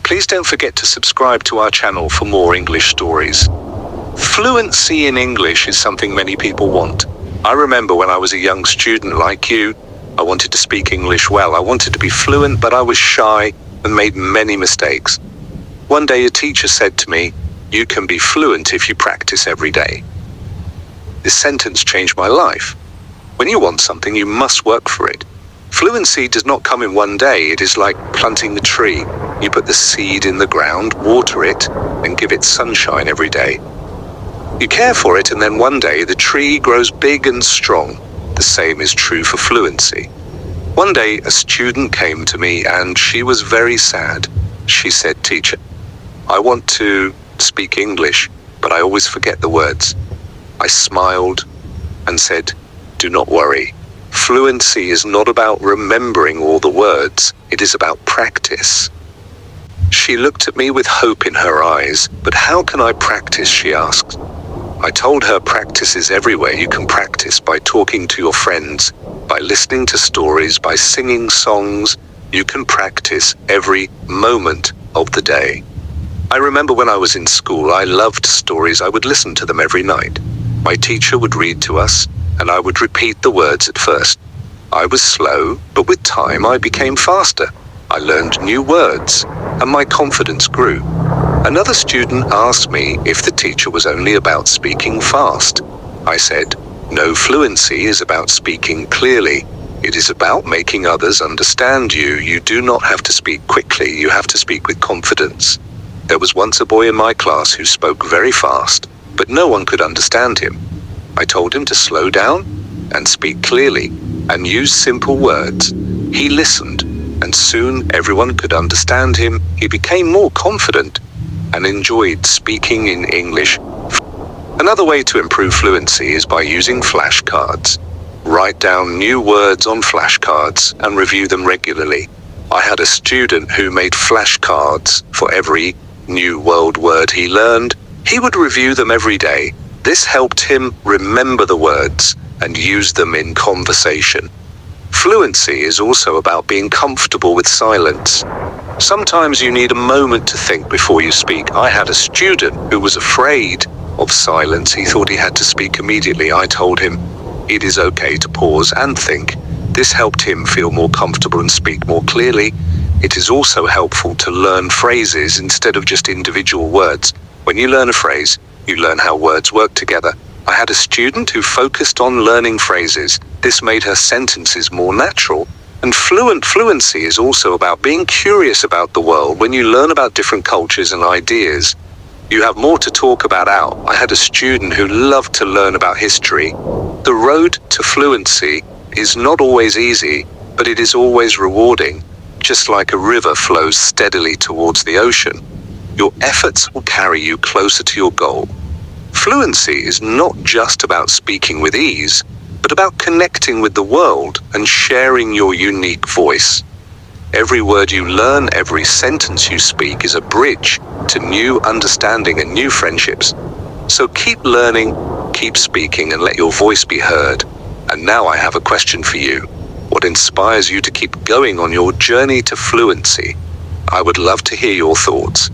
Please don't forget to subscribe to our channel for more English stories. Fluency in English is something many people want. I remember when I was a young student like you, I wanted to speak English well. I wanted to be fluent, but I was shy and made many mistakes. One day a teacher said to me, "You can be fluent if you practice every day." This sentence changed my life. When you want something, you must work for it. Fluency does not come in one day. It is like planting a tree. You put the seed in the ground, water it, and give it sunshine every day. You care for it, and then one day the tree grows big and strong. The same is true for fluency. One day a student came to me and she was very sad. She said, "Teacher, I want to speak English, but I always forget the words." I smiled and said, "Do not worry. Fluency is not about remembering all the words. It is about practice." She looked at me with hope in her eyes. "But how can I practice?" she asked. I told her practice is everywhere. You can practice by talking to your friends, by listening to stories, by singing songs. You can practice every moment of the day. I remember when I was in school, I loved stories. I would listen to them every night. My teacher would read to us, and I would repeat the words at first. I was slow, but with time I became faster. I learned new words, and my confidence grew. Another student asked me if the teacher was only about speaking fast. I said, "No, fluency is about speaking clearly. It is about making others understand you. You do not have to speak quickly. You have to speak with confidence." There was once a boy in my class who spoke very fast, but no one could understand him. I told him to slow down and speak clearly and use simple words. He listened, and soon everyone could understand him. He became more confident and enjoyed speaking in English. Another way to improve fluency is by using flashcards. Write down new words on flashcards and review them regularly. I had a student who made flashcards for every new world word he learned. He would review them every day. This helped him remember the words and use them in conversation. Fluency is also about being comfortable with silence. Sometimes you need a moment to think before you speak. I had a student who was afraid of silence. He thought he had to speak immediately. I told him it is okay to pause and think. This helped him feel more comfortable and speak more clearly. It is also helpful to learn phrases instead of just individual words. When you learn a phrase, you learn how words work together. I had a student who focused on learning phrases. This made her sentences more natural. And fluency is also about being curious about the world. When you learn about different cultures and ideas, you have more to talk about out. I had a student who loved to learn about history. The road to fluency is not always easy, but it is always rewarding. Just like a river flows steadily towards the ocean, your efforts will carry you closer to your goal. Fluency is not just about speaking with ease, but about connecting with the world and sharing your unique voice. Every word you learn, every sentence you speak is a bridge to new understanding and new friendships. So keep learning, keep speaking, and let your voice be heard. And now I have a question for you. What inspires you to keep going on your journey to fluency? I would love to hear your thoughts.